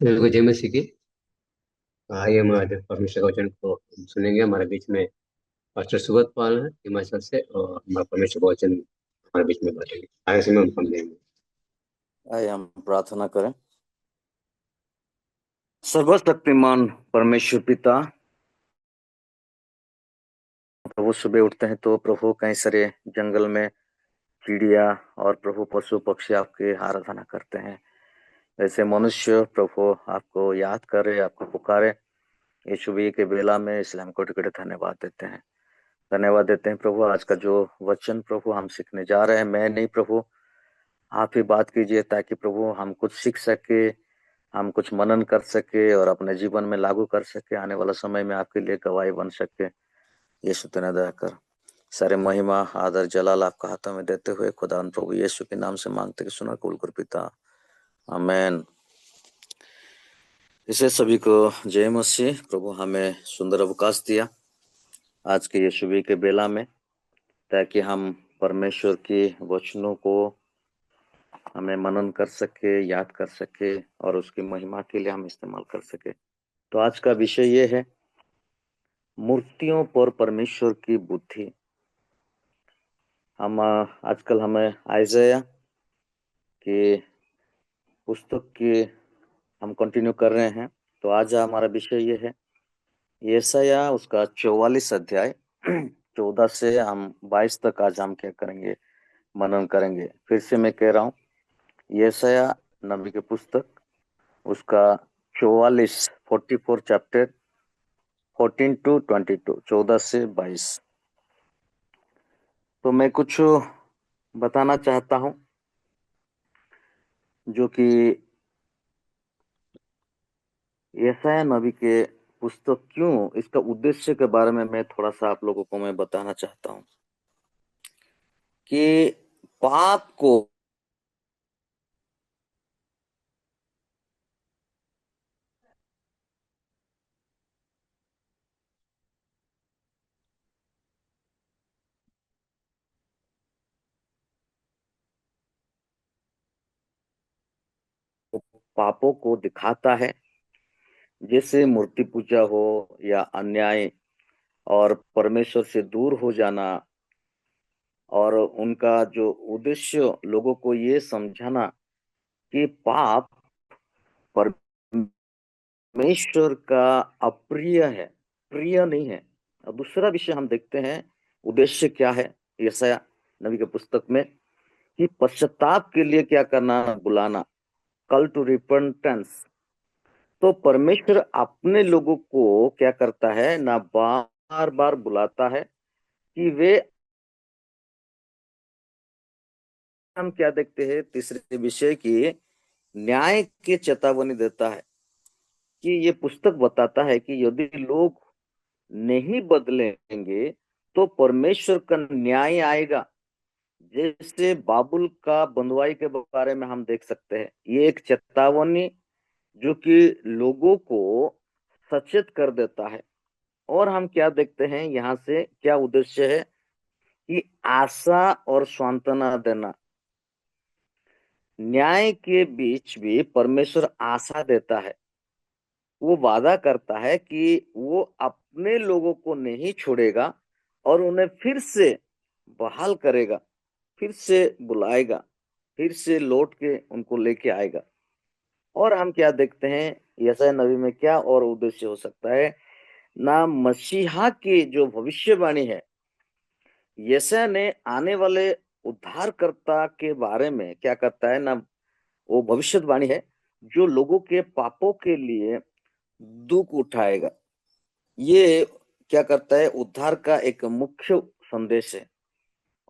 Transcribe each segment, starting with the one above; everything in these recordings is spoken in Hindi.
देखो जय मसीह की। आइए हम आज परमेश्वर का वचन को सुनेंगे। हमारे बीच में पास्टर सुगत पाल है हिमाचल से, और हमारा परमेश्वर का वचन हमारे बीच में बांटेंगे। आगे से में हम समझेंगे। आइए हम प्रार्थना करें। सर्वशक्तिमान परमेश्वर पिता, प्रभु सुबह उठते हैं तो प्रभु कई सारे जंगल में चिड़िया और प्रभु पशु पक्षी आपकी आराधना करते हैं। ऐसे मनुष्य प्रभु आपको याद करे, आपको पुकारे। यीशु भी के बेला में इसलिए हम कोटि कोटि धन्यवाद देते हैं। धन्यवाद देते हैं प्रभु, आज का जो वचन प्रभु हम सीखने जा रहे हैं, मैं नहीं प्रभु, आप ही बात कीजिए ताकि प्रभु हम कुछ सीख सके, हम कुछ मनन कर सके और अपने जीवन में लागू कर सके। आने वाला समय में आपके लिए गवाही बन सके। यीशु तेना दया कर। सारे महिमा आदर जलाल आपका हाथों में देते हुए खुदा प्रभु यीशु के नाम से मांगते कि सुना कबूल कर पिता, आमेन। इसे सभी को जय मसीह। प्रभु हमें सुंदर अवकाश दिया आज के यीशु के बेला में, ताकि हम परमेश्वर के वचनों को हमें मनन कर सके, याद कर सके और उसकी महिमा के लिए हम इस्तेमाल कर सके। तो आज का विषय ये है, मूर्तियों पर परमेश्वर की बुद्धि। हम आजकल हमें आइज़ाया की पुस्तक की हम कंटिन्यू कर रहे हैं। तो आज हमारा विषय ये है यशायाह उसका 44 अध्याय 14 से हम 22 तक आज हम क्या करेंगे, मनन करेंगे। फिर से मैं कह रहा हूँ, यशायाह नबी की पुस्तक उसका 44 चैप्टर 14 टू 22, 14 से 22। तो मैं कुछ बताना चाहता हूँ जो कि यशायाह नबी के पुस्तक क्यों, इसका उद्देश्य के बारे में मैं थोड़ा सा आप लोगों को मैं बताना चाहता हूँ कि पाप को पापों को दिखाता है, जैसे मूर्ति पूजा हो या अन्याय और परमेश्वर से दूर हो जाना। और उनका जो उद्देश्य लोगों को ये समझाना कि पाप परमेश्वर का अप्रिय है, प्रिय नहीं है। और दूसरा विषय हम देखते हैं, उद्देश्य क्या है यशायाह नबी के पुस्तक में, कि पश्चाताप के लिए क्या करना, बुलाना, कल टू रिपेंटेंस। तो परमेश्वर अपने लोगों को क्या करता है ना, बार बार बुलाता है कि वे, हम क्या देखते हैं तीसरे विषय की, न्याय की चेतावनी देता है कि ये पुस्तक बताता है कि यदि लोग नहीं बदलेंगे तो परमेश्वर का न्याय आएगा। जैसे बाबुल का बंधुआई के बारे में हम देख सकते हैं, ये एक चेतावनी जो कि लोगों को सचेत कर देता है। और हम क्या देखते हैं यहाँ से, क्या उद्देश्य है कि आशा और सांत्वना देना। न्याय के बीच भी परमेश्वर आशा देता है। वो वादा करता है कि वो अपने लोगों को नहीं छोड़ेगा और उन्हें फिर से बहाल करेगा, फिर से बुलाएगा, फिर से लौट के उनको लेके आएगा। और हम क्या देखते हैं यशायाह नबी में, क्या और उद्देश्य हो सकता है ना, मसीहा की जो भविष्यवाणी है, यशायाह ने आने वाले उद्धारकर्ता के बारे में क्या करता है ना, वो भविष्यवाणी है जो लोगों के पापों के लिए दुख उठाएगा। ये क्या करता है, उद्धार का एक मुख्य संदेश है।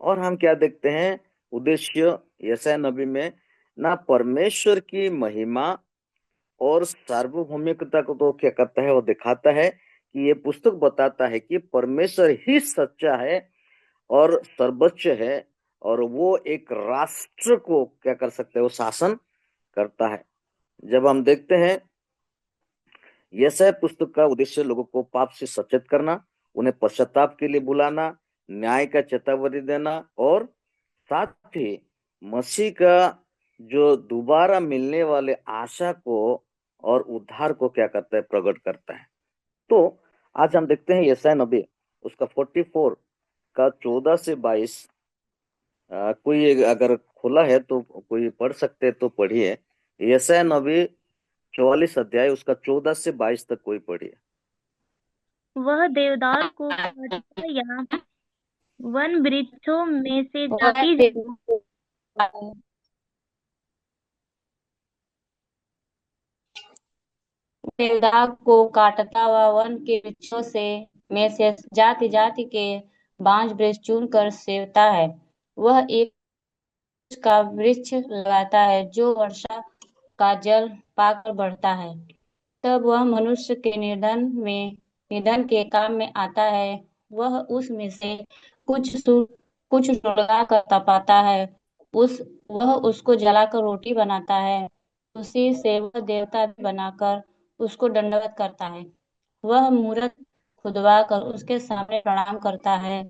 और हम क्या देखते हैं उद्देश्य यशायाह नबी में ना, परमेश्वर की महिमा और सार्वभौमिकता को तो क्या करता है, वो दिखाता है कि ये पुस्तक बताता है कि परमेश्वर ही सच्चा है और सर्वोच्च है, और वो एक राष्ट्र को क्या कर सकते हैं, वो शासन करता है। जब हम देखते हैं यशायाह पुस्तक का उद्देश्य लोगों को पाप से सचेत करना, उन्हें पश्चाताप के लिए बुलाना, न्याय का चेतावनी देना, और साथ ही मसीह का जो दोबारा मिलने वाले आशा को और उद्धार को क्या करता है, प्रकट करता है। तो आज हम देखते हैं यशायाह नबी उसका 44 का 14 से 22। कोई अगर खुला है तो कोई पढ़ सकते हैं तो पढ़िए। यशायाह नबी 44 अध्याय उसका 14 से 22 तक कोई पढ़िए। वह देवदार को काटता या वन वृक्षों में से वह जाति देवदार को काटता व वन के वृक्षों से में से जाति जाति के बांज वृक्ष चुन कर सेवता है। वह एक का वृक्ष लगाता है जो वर्षा का जल पाकर बढ़ता है। तब वह मनुष्य के निधन के काम में आता है। वह उसमें से कुछ सुलगा कर तपाता है। वह उसको जलाकर रोटी बनाता है। उसी से वह देवता भी बनाकर उसको दंडवत करता है। वह मूरत खुदवा कर उसके सामने प्रणाम करता है।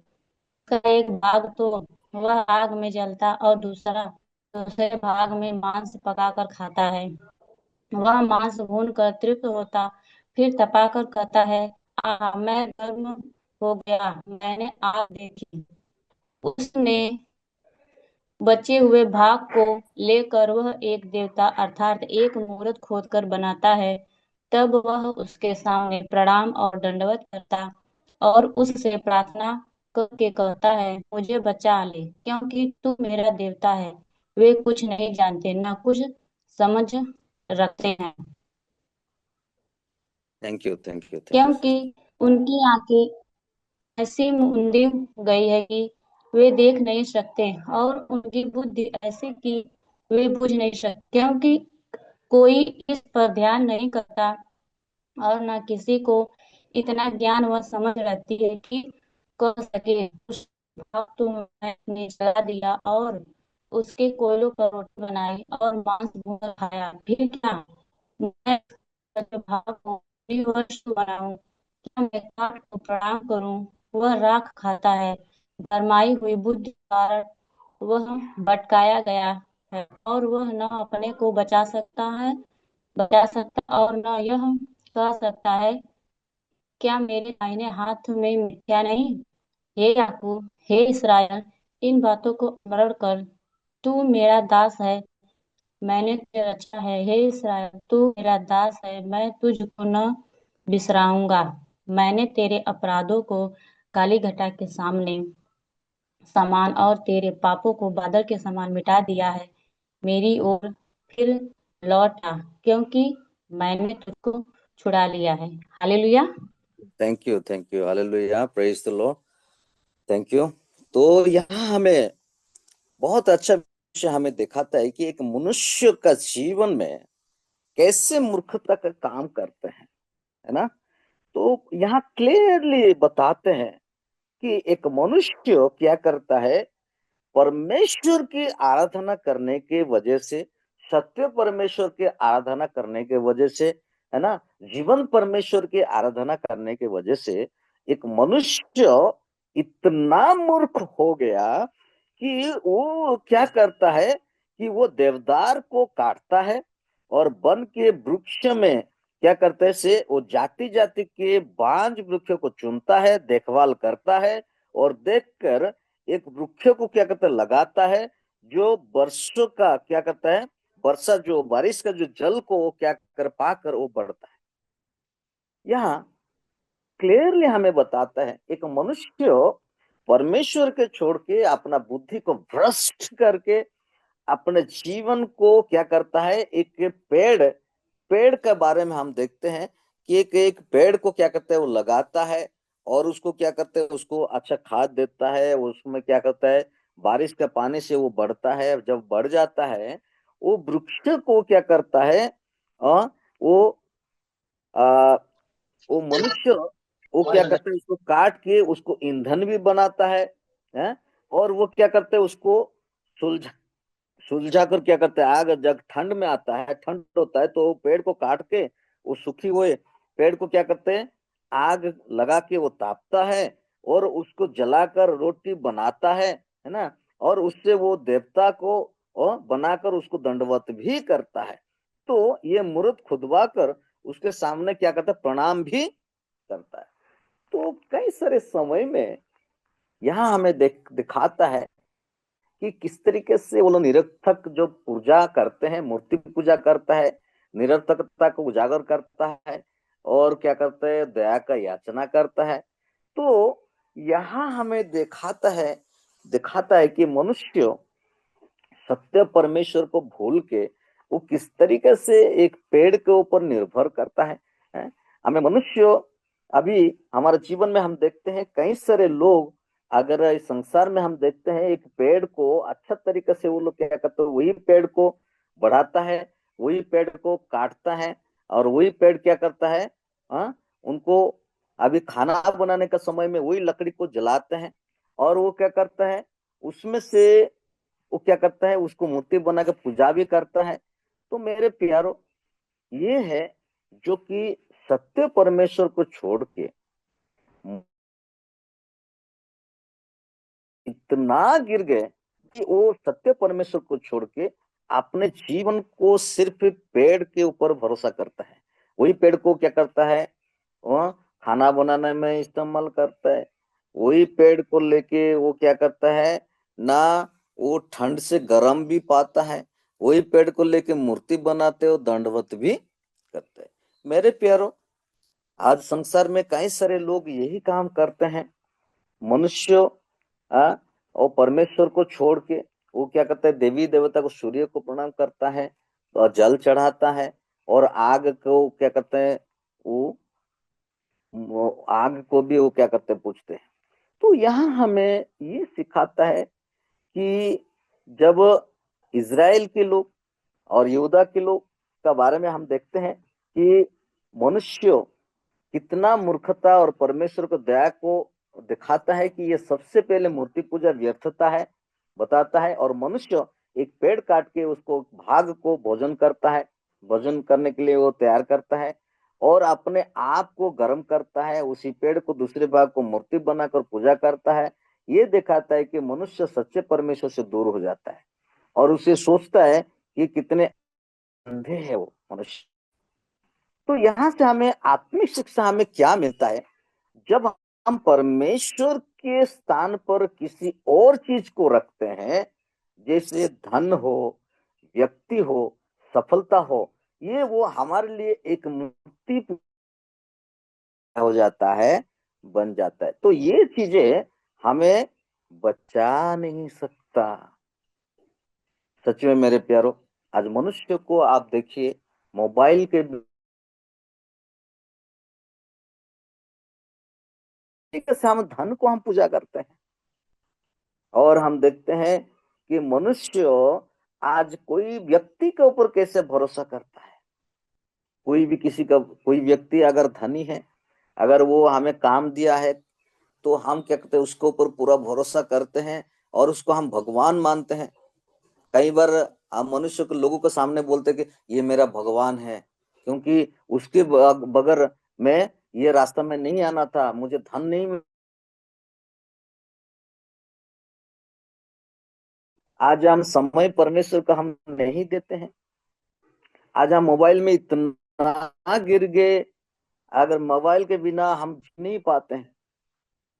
का एक भाग तो वह आग में जलता और दूसरे भाग में मांस पकाकर खाता है। वह मांस भून कर तृप्त होता, फिर तपाकर कहता है, आह मैं गर्म हो गया, मैंने आग देखी। उसने बचे हुए भाग को लेकर वह एक देवता अर्थात एक मूरत खोदकर बनाता है। तब वह उसके सामने प्रणाम और दंडवत करता और उससे प्रार्थना करके कहता है, मुझे बचा ले, क्योंकि तू मेरा देवता है। वे कुछ नहीं जानते, न कुछ समझ रखते हैं, thank you, thank you, thank you क्योंकि सिस्टर। उनकी आंखें ऐसी मूंदी गई है कि वे देख नहीं सकते और उनकी बुद्धि ऐसी कि वे बुझ नहीं सकते, क्योंकि कोई इस पर ध्यान नहीं करता और न किसी को इतना ज्ञान व समझ रहती है कि कह सके उस भाग तो मैंने जला दिया और उसके कोयलों पर रोटी बनाई और मांस भूनकर खाया, फिर क्या मैं इसका भाग को वस्तु बनाऊं? क्या मैं काठ को प्रणाम करूं? वह राख खाता है। भरमाई हुई बुद्धि के कारण वह भटकाया गया है और वह न अपने को बचा सकता और न यह कह सकता है, क्या मेरे दाहिने हाथ में मिथ्या नहीं? हे याकूब, हे इसराइल, इन बातों को स्मरण कर। तू मेरा दास है, मैंने तुझे रचा है। हे इसराइल, तू मेरा दास है, मैं तुझको न बिसराऊंगा। मैंने तेरे अपराधों को काली घटा के समान और तेरे पापों को बादल के समान मिटा दिया है। मेरी ओर फिर लौट आ, क्योंकि मैंने तुझको छुड़ा लिया है। Hallelujah. Thank you, thank you, hallelujah, praise the Lord. Thank you. तो यहाँ हमें बहुत अच्छा विषय हमें दिखाता है कि एक मनुष्य का जीवन में कैसे मूर्खता का काम करते हैं, है ना। तो यहाँ क्लियरली बताते हैं कि एक मनुष्य क्या करता है, परमेश्वर की आराधना करने के वजह से, सत्य परमेश्वर की आराधना करने के वजह से, है ना, जीवन परमेश्वर की आराधना करने के वजह से एक मनुष्य इतना मूर्ख हो गया कि वो क्या करता है कि वो देवदार को काटता है और वन के वृक्ष में क्या करते हैं से वो जाति जाति के बांज वृक्ष को चुनता है, देखभाल करता है और देखकर एक वृक्ष को क्या करता है, लगाता है, जो वर्षों का क्या करता है, वर्षा जो बारिश का जो जल को वो क्या कर पाकर वो बढ़ता है। यहाँ क्लियरली हमें बताता है एक मनुष्य परमेश्वर के छोड़ के अपना बुद्धि को भ्रष्ट करके अपने जीवन को क्या करता है, एक पेड़ पेड़ के बारे में हम देखते हैं कि एक पेड़ को क्या करता है, वो लगाता है और उसको क्या करते हैं, उसको अच्छा खाद देता है, उसमें क्या करता है, बारिश के पानी से वो बढ़ता है। जब बढ़ जाता है वो वृक्ष को क्या करता है, वो आ, वो मनुष्य वो क्या करता है, उसको काट के उसको ईंधन भी बनाता है, और वो क्या करते हैं, उसको सुलझा सुलझा कर क्या करते हैं, आग जब ठंड में आता है, ठंड होता है तो पेड़ को काट के वो सूखी हुए पेड़ को क्या करते हैं, आग लगा के वो तापता है और उसको जलाकर रोटी बनाता है ना, और उससे वो देवता को बनाकर उसको दंडवत भी करता है। तो ये मूर्त खुदवा कर उसके सामने क्या करता है, प्रणाम भी करता है। तो कई सारे समय में यहाँ हमें दिखाता है कि किस तरीके से वो लोग निरर्थक जो पूजा करते हैं, मूर्ति पूजा करता है, निरर्थकता को उजागर करता है और क्या करता है, दया का याचना करता है। तो यहाँ हमें दिखाता है कि मनुष्य सत्य परमेश्वर को भूल के वो किस तरीके से एक पेड़ के ऊपर निर्भर करता है, हैं? हमें मनुष्य अभी हमारे जीवन में हम देखते हैं कई सारे लोग, अगर इस संसार में हम देखते हैं एक पेड़ को अच्छा तरीके से वो लोग क्या करते हैं, वही पेड़ को बढ़ाता है, वही पेड़ को काटता है और वही पेड़ क्या करता है, हाँ, उनको अभी खाना बनाने का समय में वही लकड़ी को जलाते हैं और वो क्या करता है, उसमें से वो क्या करता है, उसको मूर्ति बना के पूजा भी करता है। तो मेरे प्यारो, ये है जो कि सत्य परमेश्वर को छोड़ के इतना गिर गए कि वो सत्य परमेश्वर को छोड़ के अपने जीवन को सिर्फ पेड़ के ऊपर भरोसा करता है। वही पेड़ को क्या करता है, वह खाना बनाने में इस्तेमाल करता है। वही पेड़ को लेके वो क्या करता है ना, वो ठंड से गर्म भी पाता है। वही पेड़ को लेके मूर्ति बनाते हो, दंडवत भी करते हैं। मेरे प्यारो, आज संसार में कई सारे लोग यही काम करते हैं। मनुष्य और परमेश्वर को छोड़ के वो क्या करता है, देवी देवता को, सूर्य को प्रणाम करता है और जल चढ़ाता है और आग को क्या करते हैं, वो आग को भी वो क्या करते हैं, पूछते हैं। तो यहाँ हमें ये सिखाता है कि जब इज़राइल के लोग और यहूदा के लोग का बारे में हम देखते हैं कि मनुष्य कितना मूर्खता और परमेश्वर को दया को दिखाता है कि ये सबसे पहले मूर्ति पूजा व्यर्थता है बताता है, और मनुष्य एक पेड़ काट के उसको भाग को भोजन करता है, भोजन करने के लिए वो तैयार करता है और अपने आप को गर्म करता है, उसी पेड़ को दूसरे भाग को मूर्ति बनाकर पूजा करता है। ये दिखाता है कि मनुष्य सच्चे परमेश्वर से दूर हो जाता है और उसे सोचता है कि कितने अंधे है वो मनुष्य। तो यहाँ से हमें आत्मिक शिक्षा हमें क्या मिलता है, जब हम परमेश्वर के स्थान पर किसी और चीज को रखते हैं, जैसे धन हो, व्यक्ति हो, सफलता हो, ये वो हमारे लिए एक मूर्ति हो जाता है, बन जाता है। तो ये चीजें हमें बचा नहीं सकता। सच में मेरे प्यारो, आज मनुष्य को आप देखिए, मोबाइल के तरीके से हम धन को हम पूजा करते हैं और हम देखते हैं कि मनुष्य आज कोई व्यक्ति के ऊपर कैसे भरोसा करता है। कोई भी किसी का, कोई व्यक्ति अगर धनी है, अगर वो हमें काम दिया है, तो हम क्या करते हैं, उसके ऊपर पूरा भरोसा करते हैं और उसको हम भगवान मानते हैं। कई बार हम मनुष्य को, लोगों के सामने बोलते हैं कि ये मेरा भगवान है, क्योंकि उसके बगैर में ये रास्ता में नहीं आना था, मुझे धन नहीं। आज हम समय परमेश्वर का हम नहीं देते हैं। आज हम मोबाइल में इतना गिर गए, अगर मोबाइल के बिना हम जी नहीं पाते हैं।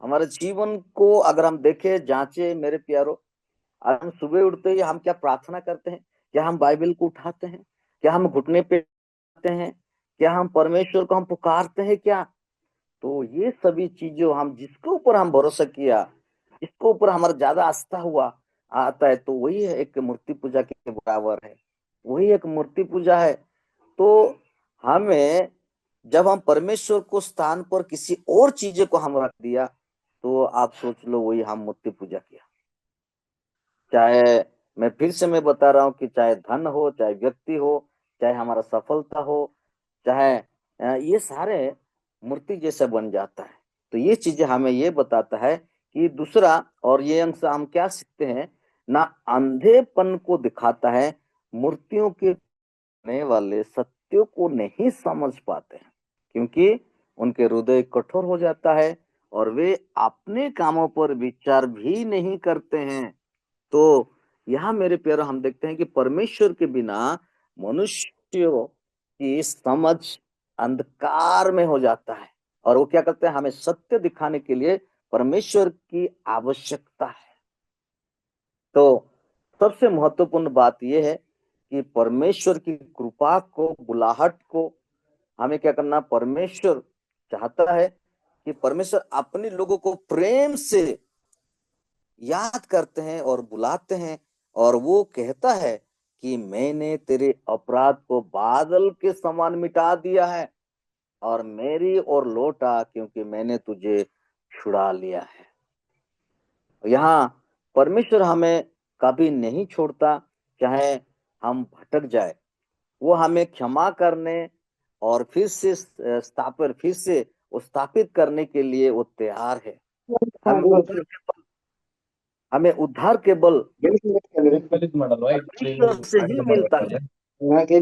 हमारे जीवन को अगर हम देखें, जांचे मेरे प्यारो, आज हम सुबह उठते ही हम क्या प्रार्थना करते हैं? क्या हम बाइबल को उठाते हैं? क्या हम घुटने पे आते हैं? क्या हम परमेश्वर को हम पुकारते हैं क्या? तो ये सभी चीजों हम जिसके ऊपर हम भरोसा किया, इसके ऊपर हमारा ज्यादा आस्था हुआ आता है, तो वही है एक मूर्ति पूजा के बराबर है, वही एक मूर्ति पूजा है। तो हमें, जब हम परमेश्वर को स्थान पर किसी और चीजें को हम रख दिया, तो आप सोच लो वही हम मूर्ति पूजा किया। चाहे मैं फिर से मैं बता रहा हूँ कि चाहे धन हो, चाहे व्यक्ति हो, चाहे हमारा सफलता हो, चाहे ये सारे मूर्ति जैसा बन जाता है। तो ये चीजें हमें ये बताता है कि दूसरा, और ये अंश हम क्या सीखते हैं ना, अंधेपन को दिखाता है। मूर्तियों के करने वाले सत्यों को नहीं समझ पाते हैं, क्योंकि उनके हृदय कठोर हो जाता है और वे अपने कामों पर विचार भी नहीं करते हैं। तो यहाँ मेरे प्यारे हम देखते हैं कि परमेश्वर के बिना मनुष्य मनुष्यों की समझ अंधकार में हो जाता है, और वो क्या करते हैं, हमें सत्य दिखाने के लिए परमेश्वर की आवश्यकता है। तो सबसे महत्वपूर्ण बात यह है कि परमेश्वर की कृपा को, बुलाहट को हमें क्या करना, परमेश्वर चाहता है कि परमेश्वर अपने लोगों को प्रेम से याद करते हैं और बुलाते हैं, और वो कहता है कि मैंने तेरे अपराध को बादल के समान मिटा दिया है और मेरी ओर लौटा, क्योंकि मैंने तुझे छुड़ा लिया है। यहाँ परमेश्वर हमें कभी नहीं छोड़ता, चाहे हम भटक जाए। वो हमें क्षमा करने और फिर से वो स्थापित करने के लिए वो तैयार है। हमें उद्धार केवल परमेश्वर से ही मिलता है, ना कि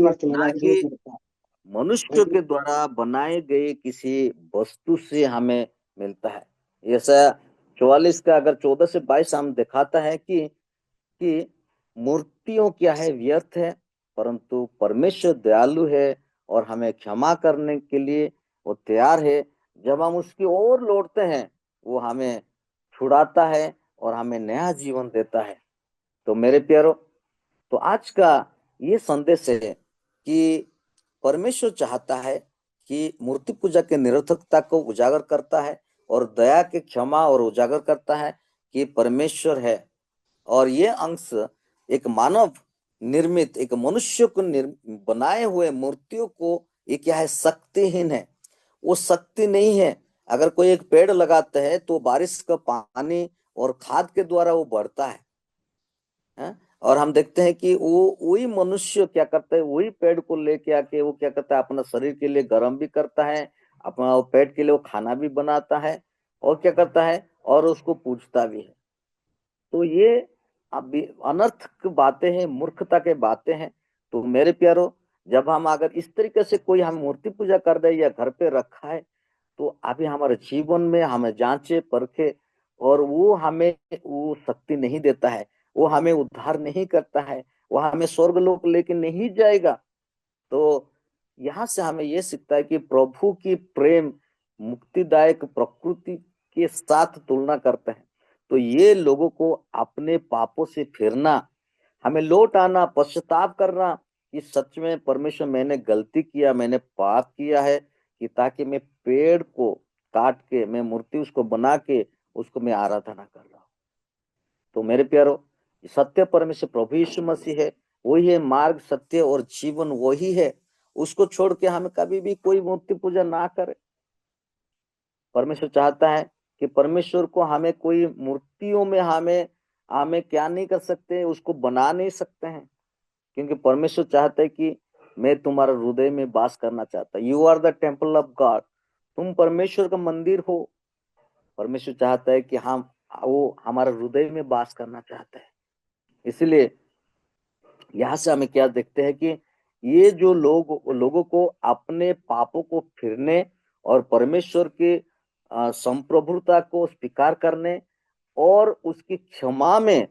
मनुष्य के द्वारा बनाए गए किसी वस्तु से हमें मिलता है। ऐसा 44 का अगर 14 से 22 हम दिखाता है कि मूर्तियों क्या है, व्यर्थ है, परंतु परमेश्वर दयालु है और हमें क्षमा करने के लिए वो तैयार है। जब हम उसकी ओर लौटते हैं, वो हमें छुड़ाता है और हमें नया जीवन देता है। तो मेरे प्यारो, तो आज का ये संदेश है कि परमेश्वर चाहता है कि मूर्ति पूजा के निरर्थकता को उजागर करता है और दया के क्षमा और उजागर करता है कि परमेश्वर है। और ये अंश एक मानव निर्मित, एक मनुष्य को बनाए हुए मूर्तियों को, ये क्या है, शक्तिहीन है। वो शक्ति नहीं है। अगर कोई एक पेड़ लगाता है तो बारिश का पानी और खाद के द्वारा वो बढ़ता है। और हम देखते हैं कि वो वही मनुष्य क्या करता है, वही पेड़ को लेके आके वो क्या करता है, अपना शरीर के लिए गर्म भी करता है, अपना पेट के लिए वो खाना भी बनाता है, और क्या करता है, और उसको पूजता भी है। तो ये अभी अनर्थक बातें हैं, मूर्खता के बातें हैं। तो मेरे प्यारो, जब हम अगर इस तरीके से कोई हम मूर्ति पूजा कर दे या घर पे रखा है, तो अभी हमारे जीवन में हमें जांचे परखे, और वो हमें वो शक्ति नहीं देता है, वो हमें उद्धार नहीं करता है, वो हमें स्वर्ग लोक लेके नहीं जाएगा। तो यहाँ से हमें ये सीखता है कि प्रभु की प्रेम मुक्तिदायक प्रकृति के साथ तुलना करते हैं। तो ये लोगों को अपने पापों से फिरना, हमें लौट आना, पश्चाताप करना कि सच में परमेश्वर मैंने गलती किया, मैंने पाप किया है, कि ताकि मैं पेड़ को काट के, मैं मूर्ति उसको बना के उसको मैं आराधना कर रहा हूँ। तो मेरे प्यारो, सत्य परमेश्वर प्रभु यीशु मसीह है, वही है मार्ग, सत्य और जीवन, वही है। उसको छोड़ के हमें कभी भी कोई मूर्ति पूजा ना करे। परमेश्वर चाहता है कि परमेश्वर को हमें कोई मूर्तियों में हमें हमें क्या नहीं कर सकते, उसको बना नहीं सकते हैं, क्योंकि परमेश्वर चाहता है कि मैं तुम्हारा हृदय में वास करना चाहता। You are the temple of God, तुम परमेश्वर का मंदिर हो। परमेश्वर चाहता है कि हम वो हमारा हृदय में वास करना चाहता है। इसलिए यहाँ से हमें क्या देखते हैं कि ये जो लोगों को अपने पापों को फिरने और परमेश्वर के संप्रभुता को स्वीकार करने और उसकी क्षमा में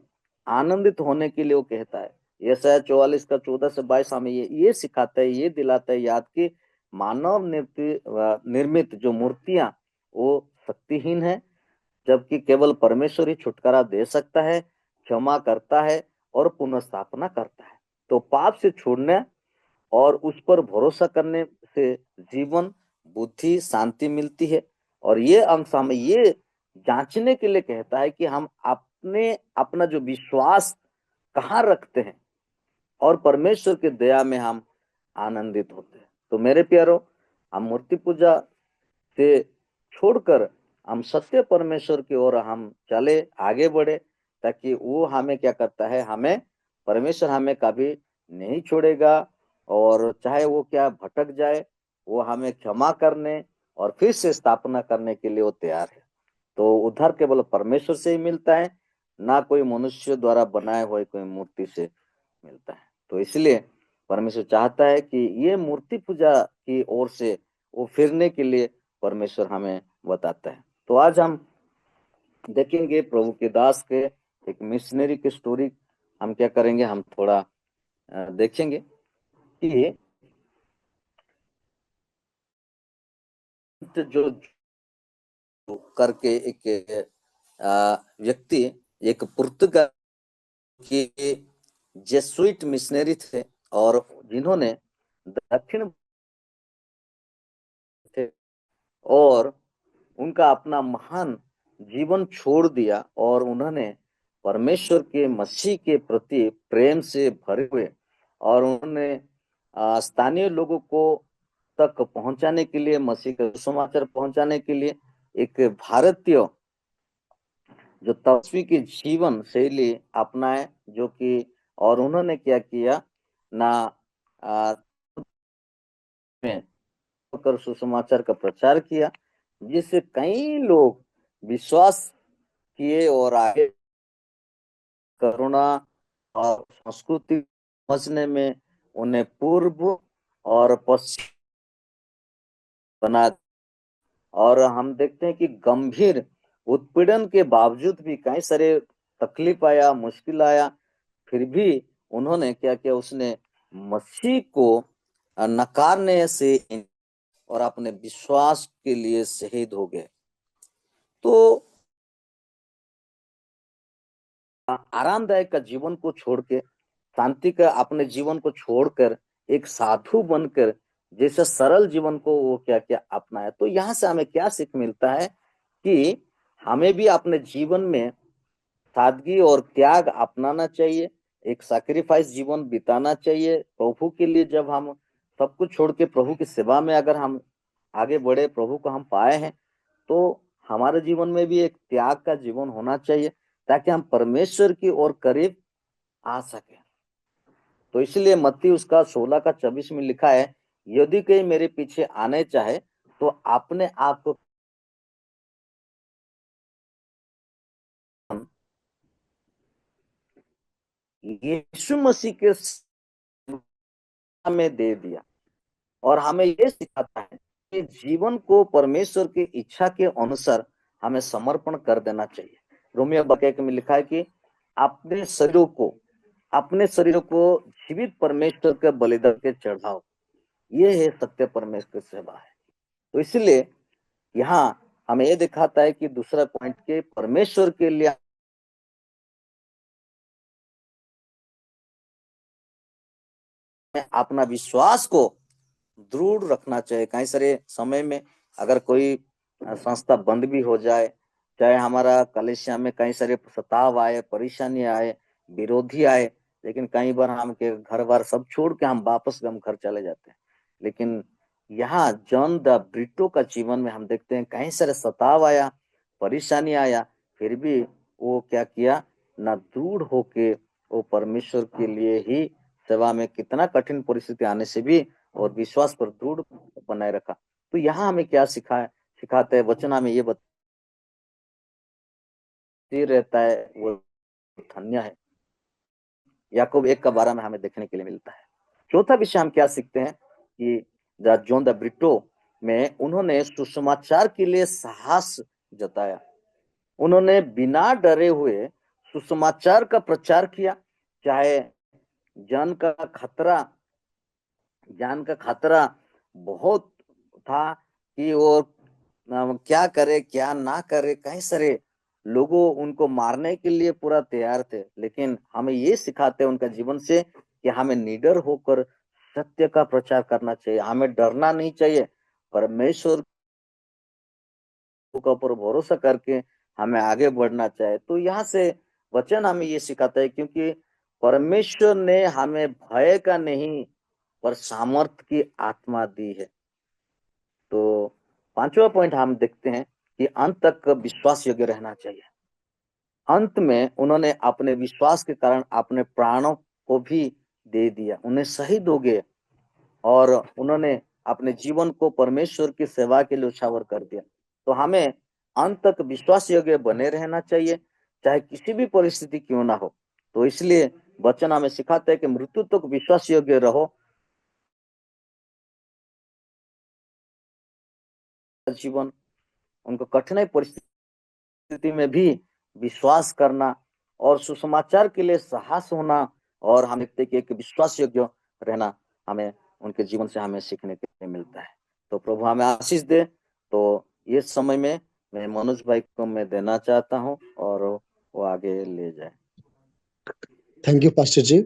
आनंदित होने के लिए वो कहता है। यशायाह 44 का 14 से 22 हमें ये सिखाता है, ये दिलाता है याद कि मानव निर्मित जो मूर्तियां वो शक्तिहीन है, जबकि केवल परमेश्वर ही छुटकारा दे सकता है, क्षमा करता है और पुनर्स्थापना करता है। तो पाप से छोड़ने और उस पर भरोसा करने से जीवन, बुद्धि, शांति मिलती है। और ये अंश हमें ये जांचने के लिए कहता है कि हम अपना जो विश्वास कहाँ रखते हैं, और परमेश्वर की दया में हम आनंदित होते हैं। तो मेरे प्यारो, हम मूर्ति पूजा से छोड़कर हम सत्य परमेश्वर की ओर हम चले, आगे बढ़े, ताकि वो हमें क्या करता है, हमें परमेश्वर हमें कभी नहीं छोड़ेगा, और चाहे वो क्या भटक जाए, वो हमें क्षमा करने और फिर से स्थापना करने के लिए वो तैयार है। तो उद्धार केवल परमेश्वर से ही मिलता है, ना कोई मनुष्य द्वारा बनाए हुए कोई मूर्ति से मिलता है। तो इसलिए परमेश्वर चाहता है कि ये मूर्ति पूजा की ओर से वो फिरने के लिए परमेश्वर हमें बताता है। तो आज हम देखेंगे प्रभु के दास के एक मिशनरी की स्टोरी। हम क्या करेंगे, हम थोड़ा देखेंगे कि जो करके एक व्यक्ति, एक पुर्तगाल के जेसुइट मिशनरी थे और जिन्होंने दक्षिण थे और उनका अपना महान जीवन छोड़ दिया और उन्होंने परमेश्वर के मसीह के प्रति प्रेम से भरे हुए और उन्होंने स्थानीय लोगों को तक पहुंचाने के लिए, मसीह का सुसमाचार पहुंचाने के लिए एक भारतीय जो तपस्वी की जीवन शैली अपनाए, जो कि और उन्होंने क्या किया ना में कर सुसमाचार का प्रचार किया, जिससे कई लोग विश्वास किए और आगे करुणा और संस्कृति समझने में उन्हें पूर्व और पश्चिम बना। और हम देखते हैं कि गंभीर उत्पीड़न के बावजूद भी कई सारे तकलीफ आया, मुश्किल आया, फिर भी उन्होंने क्या किया, उसने मसीह को नकारने से और अपने विश्वास के लिए शहीद हो गए। तो आरामदायक का जीवन को छोड़ के, शांति का अपने जीवन को छोड़कर एक साधु बनकर जैसे सरल जीवन को वो क्या क्या अपनाया। तो यहाँ से हमें क्या सीख मिलता है कि हमें भी अपने जीवन में सादगी और त्याग अपनाना चाहिए, एक सैक्रिफाइस जीवन बिताना चाहिए प्रभु के लिए। जब हम सब कुछ छोड़ के प्रभु की सेवा में अगर हम आगे बढ़े, प्रभु को हम पाए हैं, तो हमारे जीवन में भी एक त्याग का जीवन होना चाहिए ताकि हम परमेश्वर की ओर करीब आ सके। तो इसलिए मत्ती उसका 16 का 24 में लिखा है, यदि कोई मेरे पीछे आने चाहे तो अपने आप को यीशु मसीह के में दे दिया। और हमें ये सिखाता है कि जीवन को परमेश्वर की इच्छा के अनुसार हमें समर्पण कर देना चाहिए। रोमियो 12 में लिखा है कि अपने शरीरों को जीवित परमेश्वर के बलिदान के चढ़ाओ, ये है सत्य परमेश्वर की सेवा है। तो इसलिए यहाँ हमें ये दिखाता है कि दूसरा पॉइंट के परमेश्वर के लिए अपना विश्वास को दृढ़ रखना चाहिए। कई सारे समय में अगर कोई संस्था बंद भी हो जाए, चाहे हमारा कलेसिया में कई सारे सताव आए, परेशानी आए, विरोधी आए, लेकिन कई बार हम के घर बार सब छोड़ के हम वापस हम घर चले जाते हैं। लेकिन यहाँ जॉन द ब्रिटो का जीवन में हम देखते हैं कई सारे सताव आया, परेशानी आया, फिर भी वो क्या किया ना, दृढ़ होके वो परमेश्वर के लिए ही सेवा में, कितना कठिन परिस्थिति आने से भी और विश्वास पर दृढ़ बनाए रखा। तो यहाँ हमें क्या सिखाते हैं वचन, हमें ये बताते रहता है वो धन्य है। याकूब 1 का 12 में हमें देखने के लिए मिलता है। चौथा विषय हम क्या सीखते हैं कि जॉन द ब्रिटो में उन्होंने सुसमाचार के लिए साहस जताया। उन्होंने बिना डरे हुए सुसमाचार का प्रचार किया, चाहे जान का खतरा बहुत था कि वो क्या करे क्या ना करे। कई सारे लोगों उनको मारने के लिए पूरा तैयार थे, लेकिन हमें ये सिखाते हैं उनका जीवन से कि हमें निडर होकर सत्य का प्रचार करना चाहिए, हमें डरना नहीं चाहिए, परमेश्वर के ऊपर भरोसा करके हमें आगे बढ़ना चाहिए। तो यहाँ से वचन हमें ये सिखाता है, क्योंकि परमेश्वर ने हमें भय का नहीं पर सामर्थ की आत्मा दी है। तो पांचवा पॉइंट हम देखते हैं कि अंत तक विश्वास योग्य रहना चाहिए। अंत में उन्होंने अपने विश्वास के कारण अपने प्राणों को भी दे दिया, उन्हें शहीद हो गए और उन्होंने अपने जीवन को परमेश्वर की सेवा के लिए उछावर कर दिया। तो हमें अंत तक विश्वास योग्य बने रहना चाहिए, चाहे किसी भी परिस्थिति क्यों ना हो। तो इसलिए वचन हमें सिखाता है कि मृत्यु तक विश्वास योग्य रहो। जीवन उनको कठिन परिस्थिति में भी विश्वास करना और सुसमाचार के लिए साहस होना, और हम देखते कि एक विश्वास योग्य रहना हमें उनके जीवन से हमें सीखने के लिए मिलता है। तो प्रभु हमें आशीष दे तो ये समय में मैं मनोज भाई को मैं देना चाहता हूँ और वो आगे ले जाए। थैंक यू पास्टर जी।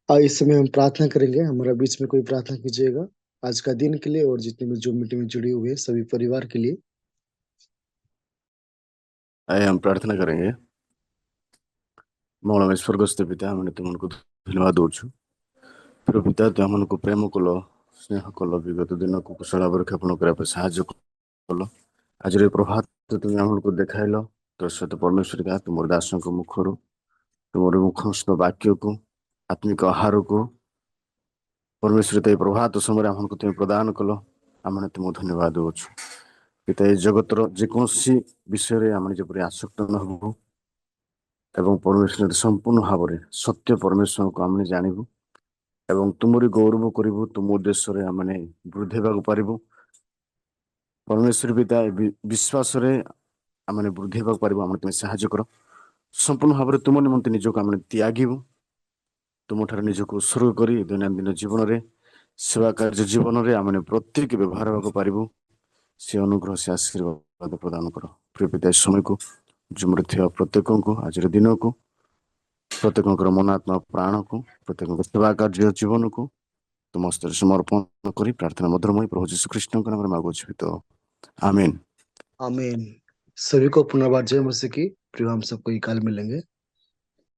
इस समय हम प्रार्थना करेंगे। हमारा बीच में कोई प्रार्थना कीजिएगा आज का दिन के लिए और जितने भी जो मीटिंग में जुड़े हुए हैं सभी परिवार के लिए। आइए हम प्रार्थना करेंगे। ମଙ୍ଗଳମୟ ସ୍ୱର୍ଗସ୍ଥ ପିତା, ଆମେ ତୁମକୁ ଧନ୍ୟବାଦ ଦଉଛୁ। ପ୍ରିୟ ପିତା, ତୁ ଆମକୁ ପ୍ରେମ କଲ, ସ୍ନେହ କଲ, ବିଗତ ଦିନକୁ କୁଶଳ ଭାବରେ କ୍ଷେପଣ କରିବା ପାଇଁ ସାହାଯ୍ୟ କଲ। ଆଜିର ଏ ପ୍ରଭାତ ତୁମେ ଆମକୁ ଦେଖାଇଲ। ତୋ ସହିତ ପରମେଶ୍ୱର ଗାଁ ତୁମର ଦାସଙ୍କ ମୁଖରୁ ତୁମର ମୁଖସ୍ଥ ବାକ୍ୟକୁ ଆତ୍ମିକ ଆହାରକୁ ପରମେଶ୍ୱର ତ ଏ ପ୍ରଭାତ ସମୟରେ ଆମକୁ ତୁମେ ପ୍ରଦାନ କଲ। ଆମେ ତୁମକୁ ଧନ୍ୟବାଦ ଦଉଛୁ। ପିତା, ଏ ଜଗତର ଯେକୌଣସି ବିଷୟରେ ଆମେ ଯେପରି ଆସକ୍ତ ନ ହେବୁ ଏବଂ ପରମେଶ୍ୱର ସମ୍ପୂର୍ଣ୍ଣ ଭାବରେ ସତ୍ୟ ପରମେଶ୍ୱରଙ୍କୁ ଆମେ ଜାଣିବୁ ଏବଂ ତୁମରି ଗୌରବ କରିବୁ। ତୁମ ଉଦ୍ଦେଶ୍ୟରେ ଆମେ ବୃଦ୍ଧି ହେବାକୁ ପାରିବୁ। ପରମେଶ୍ୱର ପିତା, ବିଶ୍ୱାସରେ ଆମେ ବୃଦ୍ଧି ହେବାକୁ ପାରିବୁ। ଆମେ ତୁମେ ସାହାଯ୍ୟ କର। ସମ୍ପୂର୍ଣ୍ଣ ଭାବରେ ତୁମ ନିମନ୍ତେ ନିଜକୁ ଆମେ ତ୍ୟାଗିବୁ। ତୁମଠାରେ ନିଜକୁ ଉତ୍ସର୍ଗ କରି ଦୈନନ୍ଦିନ ଜୀବନରେ, ସେବା କାର୍ଯ୍ୟ ଜୀବନରେ ଆମେ ପ୍ରତ୍ୟେକ ବ୍ୟବହାର ହେବାକୁ ପାରିବୁ। ସେ ଅନୁଗ୍ରହ, ସେ ଆଶୀର୍ବାଦ ପ୍ରଦାନ କର। ପ୍ରିୟ ପିତା, ଏ ସମୟକୁ ଜୁମରେ ଥିବା ପ୍ରତ୍ୟେକଙ୍କୁ, ଆଜିର ଦିନକୁ, ପ୍ରତ୍ୟେକଙ୍କର ମନ, ଆତ୍ମା, ପ୍ରାଣକୁ, ପ୍ରତ୍ୟେକଙ୍କ ସେବା କାର୍ଯ୍ୟ ଜୀବନକୁ ତୁମ ହସ୍ତରେ ସମର୍ପଣ କରି ପ୍ରାର୍ଥନା ମଧୁରମୟ ପ୍ରଭୁ ଯୀଶୁ ଖ୍ରୀଷ୍ଟଙ୍କ ନାମରେ ମାଗୁଅଛି ତ आमीन। आमीन। सभी को पुनर्बार जय मसीह की। प्रिय, हम सबको कल मिलेंगे।